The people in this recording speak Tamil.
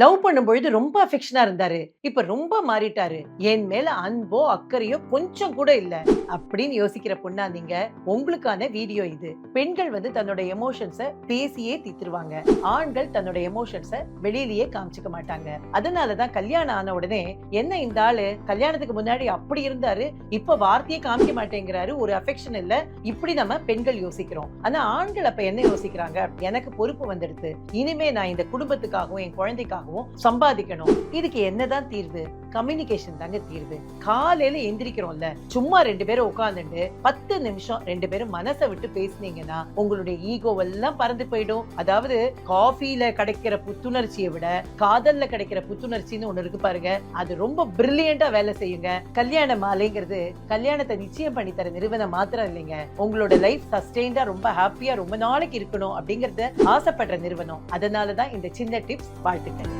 லவ் பண்ணும்பொழுது ரொம்ப அஃபெக்ஷனா இருந்தாரு. இப்ப ரொம்ப மாறிட்டாரு. என் மேல அன்போ, அக்கறையோ கொஞ்சம் கூட இல்ல. அப்படின்னு யோசிக்கிற பொண்ணா நீங்க? உங்களுக்கான வீடியோ இது. பெண்கள் தன்னோட எமோஷன்ஸ பேசியே தீத்துருவாங்க. ஆண்கள் தன்னோட எமோஷன்ஸ வெளியிலேயே காமிச்சுக்க மாட்டாங்க. அதனாலதான் கல்யாணம் ஆன உடனே என்ன இந்த ஆளு கல்யாணத்துக்கு முன்னாடி அப்படி இருந்தாரு, இப்ப வார்த்தையே காமிக்க மாட்டேங்கிறாரு, ஒரு அஃபெக்ஷன் இல்ல. இப்படி நம்ம பெண்கள் யோசிக்கிறோம். ஆனா ஆண்கள் அப்ப என்ன யோசிக்கிறாங்க? எனக்கு பொறுப்பு வந்துடுது. இனிமே நான் இந்த குடும்பத்துக்காகவும் என் குழந்தைக்காகவும் சம்பாதிக்கணும். இதுக்கு என்னதான் தீர்வு? கம்யூனிகேஷன் தாங்க தீர்வு. காலையில எந்திரிக்கிறோம்ல, சும்மா 2 பேரும் உட்கார்ந்துட்டு 10 நிமிஷம் 2 பேரும் மனசை விட்டு பேசுனீங்கன்னா உங்களுடைய ஈகோ எல்லாம் பறந்து போயிடும். அதாவது காஃபில கிடைக்கிற புத்துணர்ச்சியை விட காதல்ல கிடைக்கிற புத்துணர்ச்சின்னு ஒண்ணு இருக்கு பாருங்க, அது ரொம்ப பிரில்லியண்டா வேலை செய்யுங்க. கல்யாண மாலைங்கிறது கல்யாணத்தை நிச்சயம் பண்ணி தர நிறுவனம் மாத்திரம் இல்லைங்க, உங்களோட லைஃப் சஸ்டெயின்டா ரொம்ப ஹாப்பியா ரொம்ப நாளைக்கு இருக்கணும் அப்படிங்கறத ஆசைப்படுற நிறுவனம். அதனாலதான் இந்த சின்ன டிப்ஸ். வாழ்த்துக்கள்.